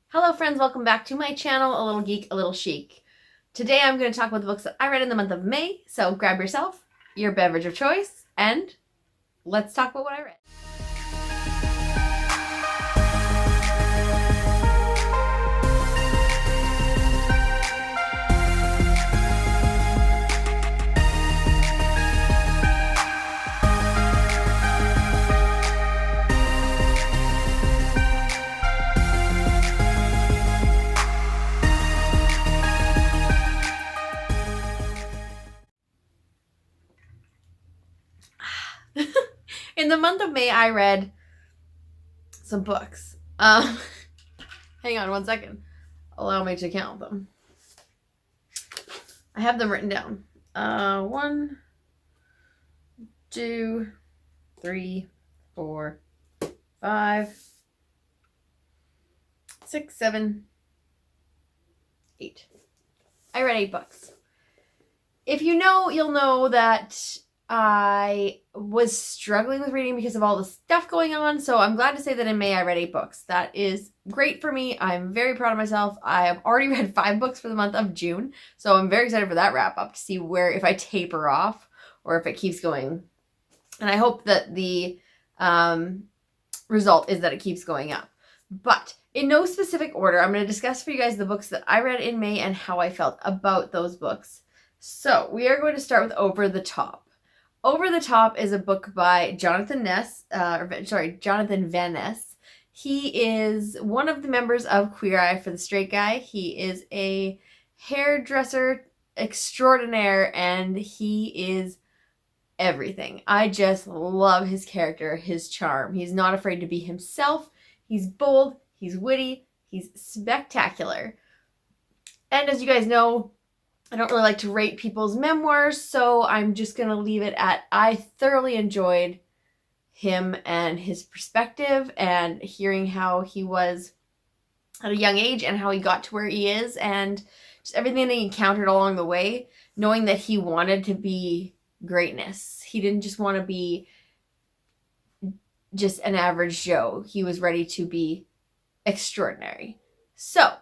Hello friends, welcome back to my channel, A Little Geek, A Little Chic. Today I'm going to talk about the books that I read in the month of May, so grab yourself, your beverage of choice, and let's talk about what I read. In the month of May, I read some books. Hang on one second. Allow me to count them. I have them written down. 1, 2, 3, 4, 5, 6, 7, 8. I read 8 books. If you know, you'll know that I was struggling with reading because of all the stuff going on, so I'm glad to say that in May I read 8 books. That is great for me. I'm very proud of myself. I have already read 5 books for the month of June, so I'm very excited for that wrap up to see if I taper off or if it keeps going. And I hope that the result is that it keeps going up. But in no specific order, I'm going to discuss for you guys the books that I read in May and how I felt about those books. So we are going to start with Over the Top. Over the Top is a book by Jonathan Van Ness. He is one of the members of Queer Eye for the Straight Guy. He is a hairdresser extraordinaire, and he is everything. I just love his character, his charm. He's not afraid to be himself. He's bold, he's witty, he's spectacular. And as you guys know, I don't really like to rate people's memoirs, so I'm just going to leave it at I thoroughly enjoyed him and his perspective and hearing how he was at a young age and how he got to where he is and just everything that he encountered along the way, knowing that he wanted to be greatness. He didn't just want to be just an average Joe. He was ready to be extraordinary. So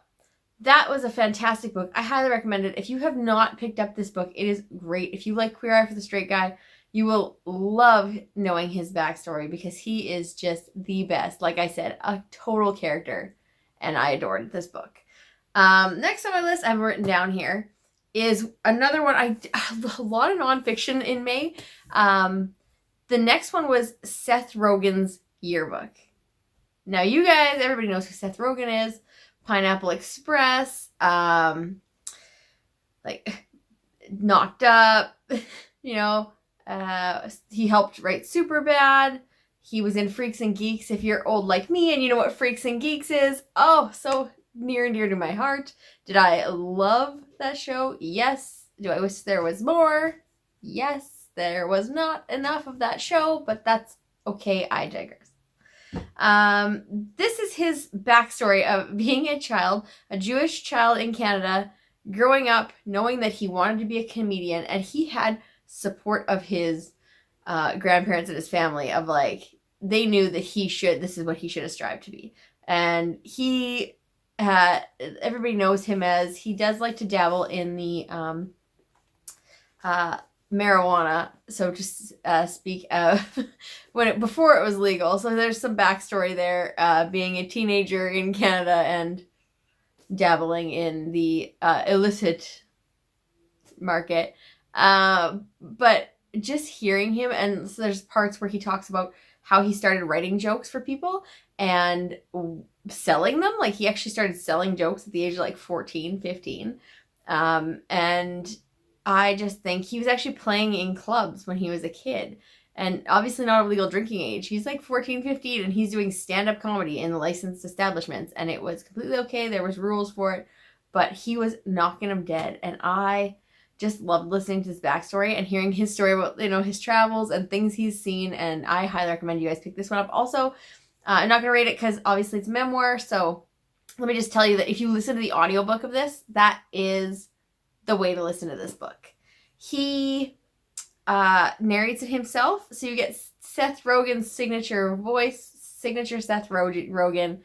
that was a fantastic book. I highly recommend it. If you have not picked up this book, it is great. If you like Queer Eye for the Straight Guy, you will love knowing his backstory because he is just the best. Like I said, a total character, and I adored this book. Next on my list, I've written down here, is another one. A lot of nonfiction in May. The next one was Seth Rogen's Yearbook. Now, you guys, everybody knows who Seth Rogen is. Pineapple Express, like Knocked Up, you know, he helped write Superbad. He was in Freaks and Geeks. If you're old like me and you know what Freaks and Geeks is, oh, so near and dear to my heart. Did I love that show? Yes. Do I wish there was more? Yes. There was not enough of that show, but that's okay. I digress. This is his backstory of being a Jewish child in Canada, growing up, knowing that he wanted to be a comedian, and he had support of his grandparents and his family of like, they knew that this is what he should have strived to be. And everybody knows him as, he does like to dabble in the marijuana, so to speak, before it was legal. So there's some backstory there, being a teenager in Canada and dabbling in the illicit market. But just hearing him, and so there's parts where he talks about how he started writing jokes for people and selling them. Like he actually started selling jokes at the age of like 14, 15. And I just think he was actually playing in clubs when he was a kid. And obviously not of legal drinking age. He's like 14, 15, and he's doing stand-up comedy in licensed establishments. And it was completely okay. There was rules for it. But he was knocking them dead. And I just loved listening to his backstory and hearing his story about, you know, his travels and things he's seen. And I highly recommend you guys pick this one up. Also, I'm not going to rate it because obviously it's a memoir. So let me just tell you that if you listen to the audiobook of this, that is the way to listen to this book. He narrates it himself, so you get Seth Rogen's signature voice, signature Seth Rogen,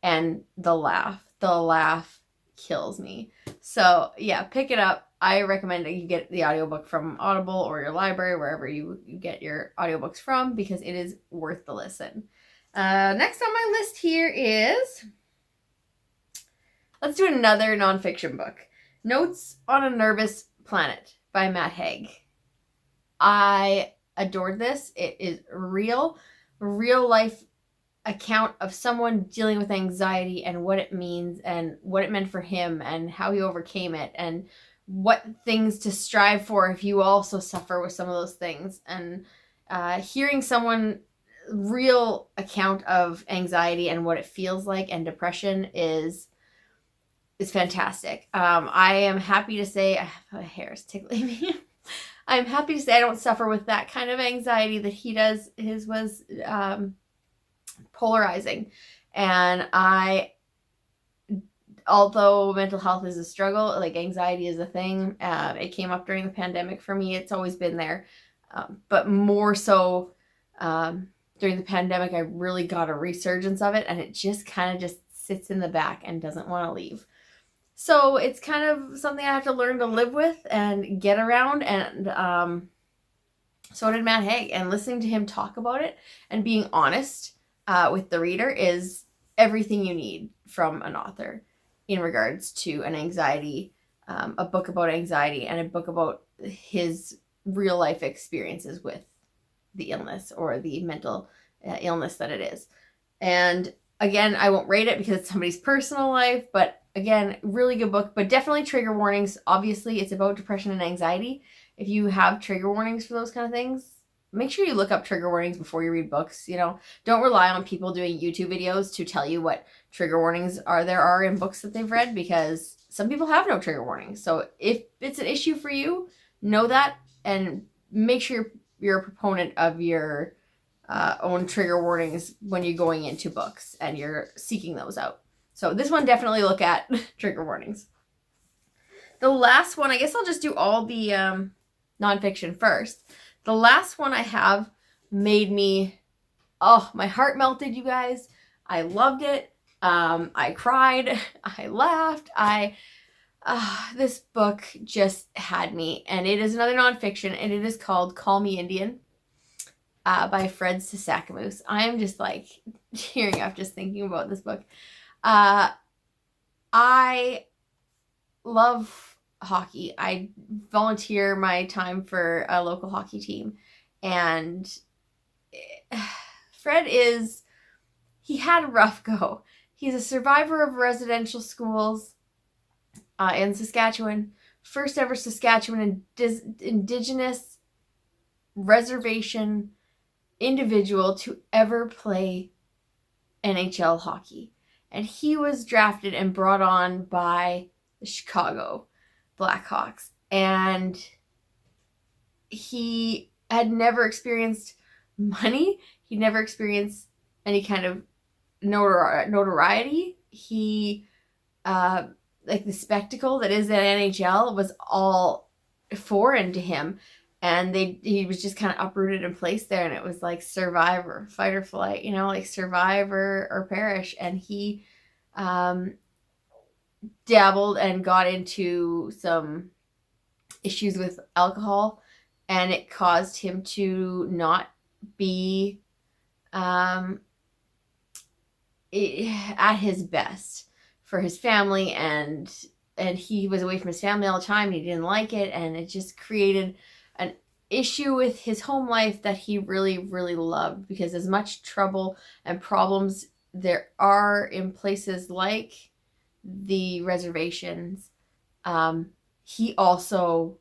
and the laugh. the laugh kills me. So yeah, pick it up. I recommend that you get the audiobook from Audible or your library, wherever you get your audiobooks from, because it is worth the listen. Next on my list here is, let's do another nonfiction book. Notes on a Nervous Planet by Matt Haig. I adored this. It is real life account of someone dealing with anxiety and what it means and what it meant for him and how he overcame it and what things to strive for if you also suffer with some of those things. And hearing someone real account of anxiety and what it feels like and depression is fantastic. I am happy to say, my hair is tickling me. I'm happy to say I don't suffer with that kind of anxiety that he does. His was polarizing. And although mental health is a struggle, like anxiety is a thing, it came up during the pandemic for me. It's always been there. But more so during the pandemic, I really got a resurgence of it, and it just kind of just sits in the back and doesn't want to leave. So it's kind of something I have to learn to live with and get around. And so did Matt Haig. And listening to him talk about it and being honest with the reader is everything you need from an author in regards to an anxiety, a book about anxiety, and a book about his real life experiences with the illness or the mental illness that it is. And again, I won't rate it because it's somebody's personal life, but again, really good book, but definitely trigger warnings. Obviously, it's about depression and anxiety. If you have trigger warnings for those kind of things, make sure you look up trigger warnings before you read books. Don't rely on people doing YouTube videos to tell you what trigger warnings there are in books that they've read, because some people have no trigger warnings. So if it's an issue for you, know that and make sure you're a proponent of your own trigger warnings when you're going into books and you're seeking those out. So this one, definitely look at trigger warnings. The last one, I guess I'll just do all the nonfiction first. The last one I have made me, my heart melted, you guys. I loved it. I cried. I laughed. This book just had me, and it is another nonfiction, and it is called Call Me Indian by Fred Sisakamoose. I am just like tearing up just thinking about this book. I love hockey. I volunteer my time for a local hockey team, and Fred he had a rough go. He's a survivor of residential schools in Saskatchewan. First ever Saskatchewan Indigenous reservation individual to ever play NHL hockey. And he was drafted and brought on by the Chicago Blackhawks. And he had never experienced money. He never experienced any kind of notoriety. He, like the spectacle that is the NHL was all foreign to him. And he was just kind of uprooted and placed there. And it was like survive or fight or flight, like survive or perish. And he dabbled and got into some issues with alcohol. And it caused him to not be at his best for his family. And he was away from his family all the time. And he didn't like it. And it just created an issue with his home life that he really, really loved, because as much trouble and problems there are in places like the reservations, he also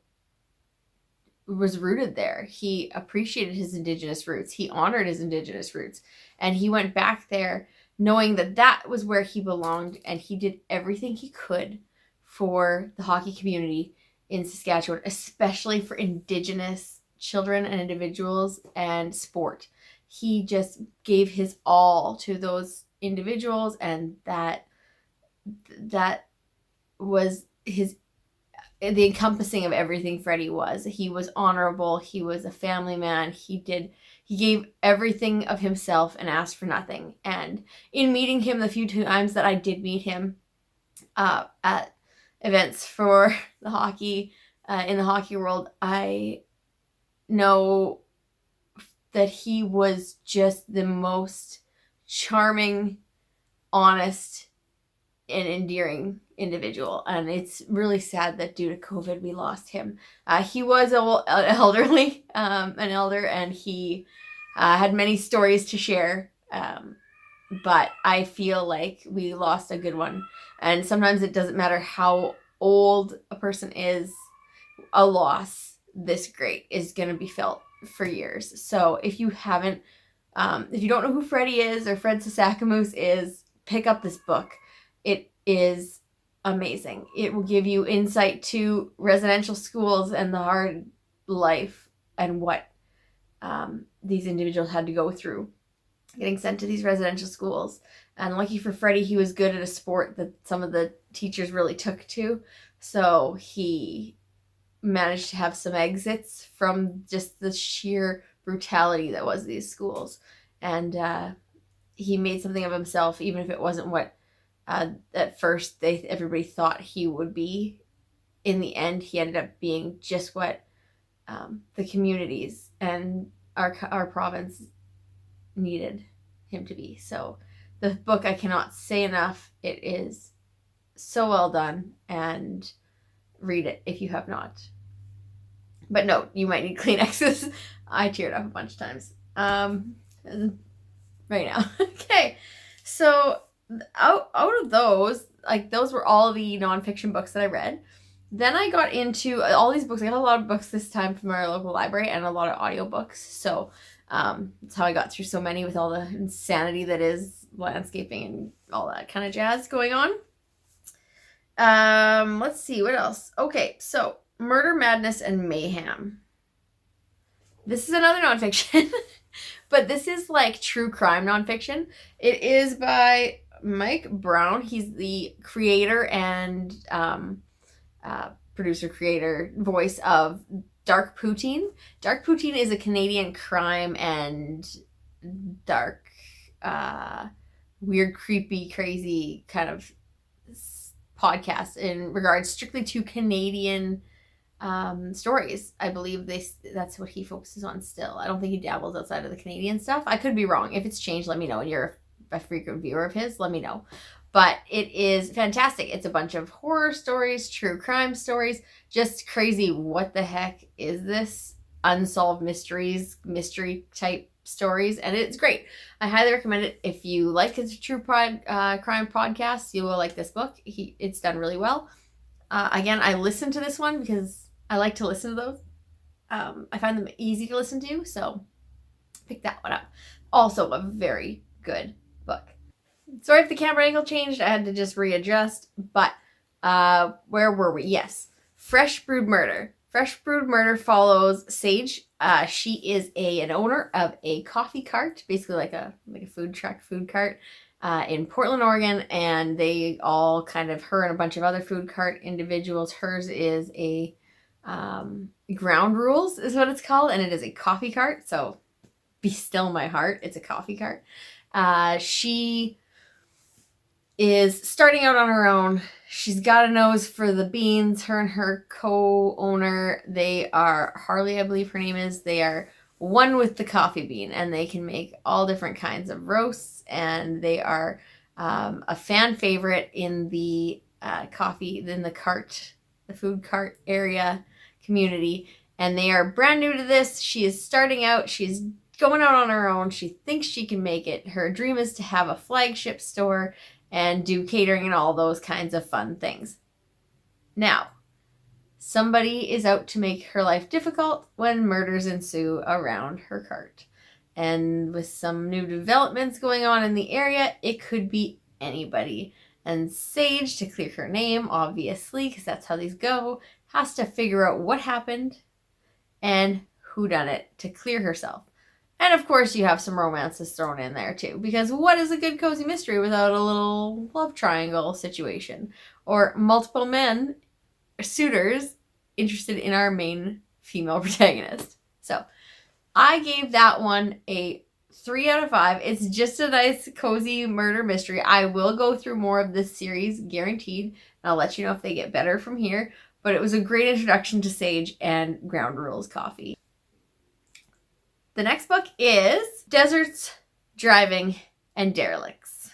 was rooted there. He appreciated his Indigenous roots. He honored his Indigenous roots, and he went back there knowing that that was where he belonged, and he did everything he could for the hockey community in Saskatchewan, especially for Indigenous children and individuals and sport. He just gave his all to those individuals, and that was the encompassing of everything Freddie was. He was honorable. He was a family man. He gave everything of himself and asked for nothing. And in meeting him the few times that I did meet him, at events for the hockey, in the hockey world, I know that he was just the most charming, honest, and endearing individual. And it's really sad that due to COVID, we lost him. He was elderly, an elder, and he had many stories to share. But I feel like we lost a good one. And sometimes it doesn't matter how old a person is, a loss this great is going to be felt for years. So if you haven't, if you don't know who Freddie is or Fred Sasakamoose is, pick up this book. It is amazing. It will give you insight to residential schools and the hard life and what these individuals had to go through getting sent to these residential schools. And lucky for Freddie, he was good at a sport that some of the teachers really took to. So he managed to have some exits from just the sheer brutality that was these schools. And he made something of himself, even if it wasn't what at first everybody thought he would be. In the end, he ended up being just what the communities and our province needed him to be. So the book, I cannot say enough. It is so well done, and read it if you have not. But no, you might need Kleenexes. I teared up a bunch of times right now. Okay, so out of those, like, those were all the nonfiction books that I read. Then I got into all these books. I got a lot of books this time from our local library and a lot of audiobooks. So that's how I got through so many with all the insanity that is landscaping and all that kind of jazz going on. Let's see, what else? Okay, so Murder, Madness, and Mayhem. This is another nonfiction, but this is like true crime nonfiction. It is by Mike Brown. He's the creator and producer, creator, voice of Dark Poutine. Dark Poutine is a Canadian crime and dark, weird, creepy, crazy kind of podcast in regards strictly to Canadian stories. I believe that's what he focuses on still. I don't think he dabbles outside of the Canadian stuff. I could be wrong. If it's changed, let me know. And you're a frequent viewer of his, let me know. But it is fantastic. It's a bunch of horror stories, true crime stories, just crazy. What the heck is this? Unsolved mysteries, mystery type stories, and it's great. I highly recommend it. If you like his true crime podcast, you will like this book. It's done really well. Again, I listened to this one because I like to listen to those. I find them easy to listen to, so pick that one up. Also a very good book. Sorry if the camera angle changed. I had to just readjust. But where were we? Yes. Fresh Brewed Murder. Fresh Brewed Murder follows Sage. She is an owner of a coffee cart, basically like a food truck, food cart, in Portland, Oregon. And they all kind of, her and a bunch of other food cart individuals. Hers is a Ground Rules is what it's called. And it is a coffee cart. So be still my heart. It's a coffee cart. She is starting out on her own. She's got a nose for the beans. Her and her co-owner, they are, Harley, I believe her name is, they are one with the coffee bean, and they can make all different kinds of roasts, and they are a fan favorite in the the food cart area community, and they are brand new to this. She is starting out. She's going out on her own. She thinks she can make it. Her dream is to have a flagship store and do catering and all those kinds of fun things. Now, somebody is out to make her life difficult when murders ensue around her cart. And with some new developments going on in the area, it could be anybody. And Sage, to clear her name, obviously, because that's how these go, has to figure out what happened and who done it to clear herself. And of course, you have some romances thrown in there too, because what is a good cozy mystery without a little love triangle situation or multiple men, suitors, interested in our main female protagonist? So I gave that one a 3 out of 5. It's just a nice, cozy murder mystery. I will go through more of this series, guaranteed, and I'll let you know if they get better from here. But it was a great introduction to Sage and Ground Rules coffee. The next book is Deserts, Driving, and Derelicts.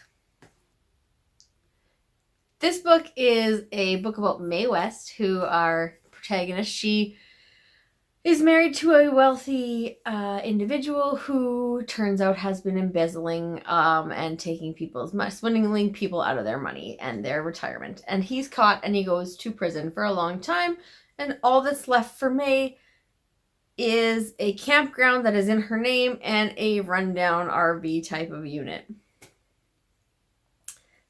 This book is a book about Mae West, who our protagonist. She is married to a wealthy individual who turns out has been embezzling and taking people's money, swindling people out of their money and their retirement. And he's caught and he goes to prison for a long time. And all that's left for Mae is a campground that is in her name and a rundown RV type of unit.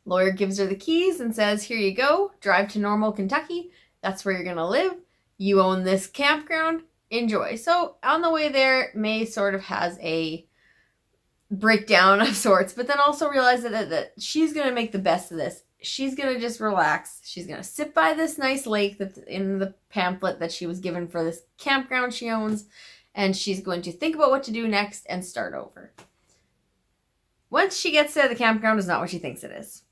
Lawyer gives her the keys and says, here you go, drive to Normal, Kentucky. That's where you're going to live. You own this campground. Enjoy. So on the way there, Mae sort of has a breakdown of sorts, but then also realizes that she's going to make the best of this. She's going to just relax. She's going to sit by this nice lake that's in the pamphlet that she was given for this campground she owns, and she's going to think about what to do next and start over. Once she gets there, the campground is not what she thinks it is.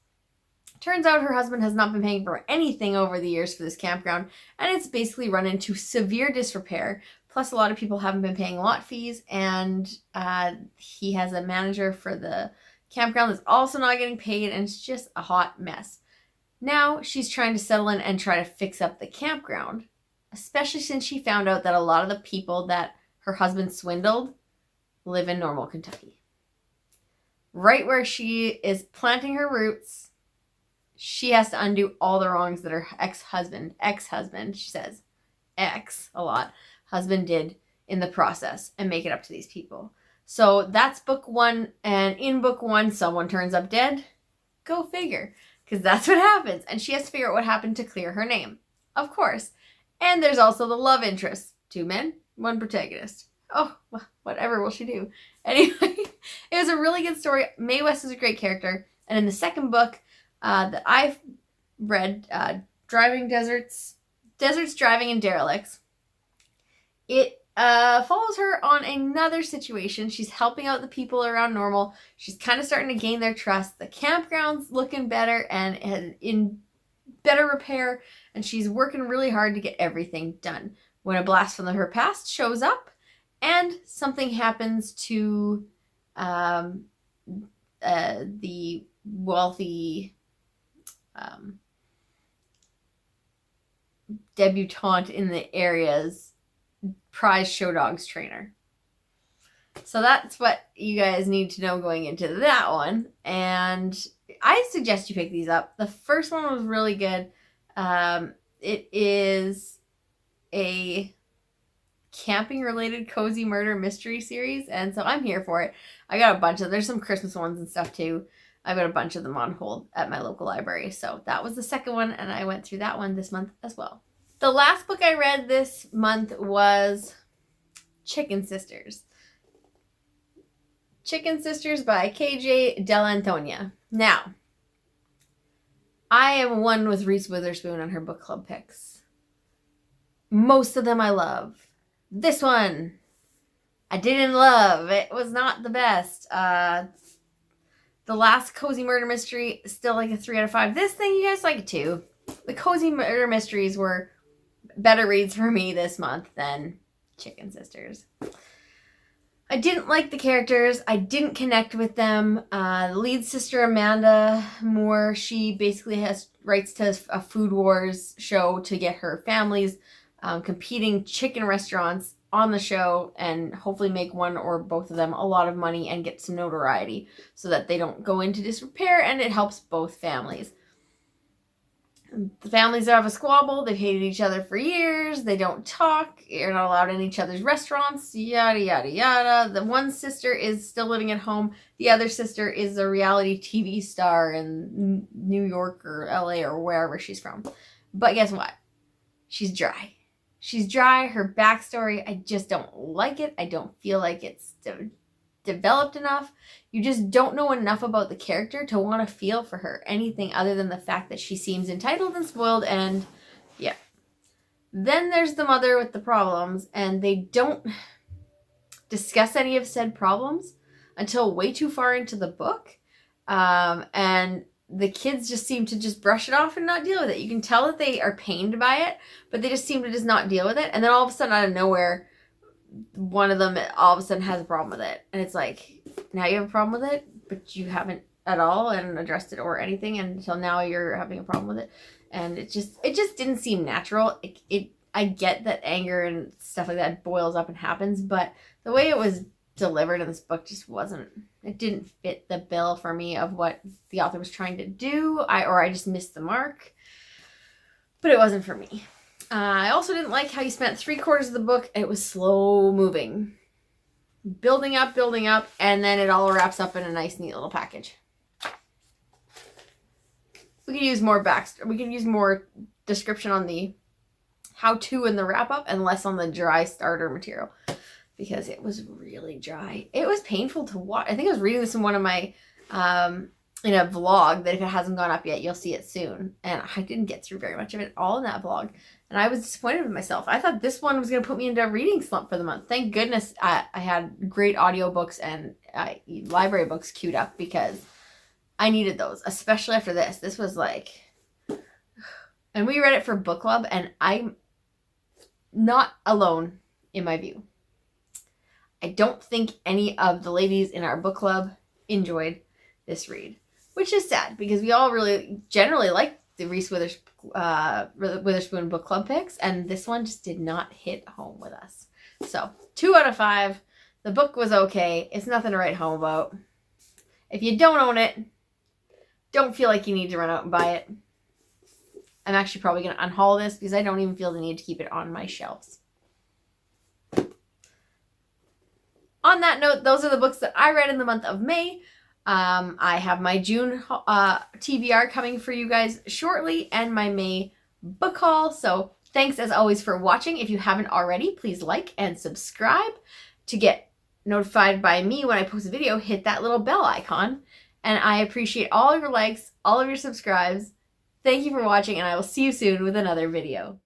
Turns out her husband has not been paying for anything over the years for this campground, and it's basically run into severe disrepair. Plus, a lot of people haven't been paying lot fees, and he has a manager for the campground that's also not getting paid, and it's just a hot mess. Now she's trying to settle in and try to fix up the campground, especially since she found out that a lot of the people that her husband swindled live in Normal, Kentucky. Right where she is planting her roots, she has to undo all the wrongs that her ex-husband, she says, ex a lot, husband did in the process and make it up to these people. So that's book 1, and in book 1, someone turns up dead. Go figure, because that's what happens. And she has to figure out what happened to clear her name, of course. And there's also the love interest. 2 men, 1 protagonist. Oh, well, whatever will she do? Anyway, it was a really good story. Mae West is a great character. And in the second book that I've read, Deserts, Driving, and Derelicts, it follows her on another situation. She's helping out the people around Normal. She's kind of starting to gain their trust. The campground's looking better and in better repair, and she's working really hard to get everything done. When a blast from her past shows up, and something happens to the wealthy debutante in the area's prize show dogs trainer. So that's what you guys need to know going into that one. And I suggest you pick these up. The first one was really good. It is a camping related cozy murder mystery series, and so I'm here for it. I got a bunch of, there's some Christmas ones and stuff too. I've got a bunch of them on hold at my local library. So that was the second one, and I went through that one this month as well. The last book I read this month was Chicken Sisters. Chicken Sisters by KJ Dell'Antonia. Now, I am one with Reese Witherspoon on her book club picks. Most of them I love. This one, I didn't love. It was not the best. The last cozy murder mystery, still like a 3 out of 5. This thing, you guys like it too. The cozy murder mysteries were better reads for me this month than Chicken Sisters. I didn't like the characters. I didn't connect with them. The lead sister, Amanda Moore, she basically writes to a Food Wars show to get her family's competing chicken restaurants on the show and hopefully make one or both of them a lot of money and get some notoriety so that they don't go into disrepair, and it helps both families. The families have a squabble. They've hated each other for years. They don't talk. You're not allowed in each other's restaurants. Yada, yada, yada. The one sister is still living at home. The other sister is a reality TV star in New York or LA or wherever she's from. But guess what? She's dry. She's dry. Her backstory, I just don't like it. I don't feel like it's developed enough. You just don't know enough about the character to want to feel for her anything other than the fact that she seems entitled and spoiled, and yeah. Then there's the mother with the problems, and they don't discuss any of said problems. until way too far into the book. And the kids just seem to just brush it off and not deal with it. You can tell that they are pained by it, but they just seem to just not deal with it. And then all of a sudden, out of nowhere, one of them all of a sudden has a problem with it. And it's like, now you have a problem with it, but you haven't at all and addressed it or anything, and until now you're having a problem with it. And it just didn't seem natural. I get that anger and stuff like that boils up and happens, but the way it was delivered in this book just it didn't fit the bill for me of what the author was trying to do. I just missed the mark, but it wasn't for me. I also didn't like how you spent 3/4 of the book. It was slow moving, building up, and then it all wraps up in a nice, neat little package. We could use more we could use more description on the how-to and the wrap-up, and less on the dry starter material, because it was really dry. It was painful to watch. I think I was reading this in one of my, in a vlog, that if it hasn't gone up yet, you'll see it soon. And I didn't get through very much of it all in that vlog. And I was disappointed with myself. I thought this one was going to put me into a reading slump for the month. Thank goodness I had great audiobooks and library books queued up, because I needed those, especially after this. This was like, and we read it for book club, and I'm not alone in my view. I don't think any of the ladies in our book club enjoyed this read, which is sad, because we all really generally like the Reese Witherspoon book club picks, and this one just did not hit home with us. So 2 out of 5. The book was okay. It's nothing to write home about. If you don't own it, don't feel like you need to run out and buy it. I'm actually probably going to unhaul this, because I don't even feel the need to keep it on my shelves. On that note, those are the books that I read in the month of May. I have my June TBR coming for you guys shortly, and my May book haul. So thanks as always for watching. If you haven't already, please like and subscribe to get notified by me when I post a video. Hit that little bell icon. And I appreciate all of your likes, all of your subscribes. Thank you for watching, and I will see you soon with another video.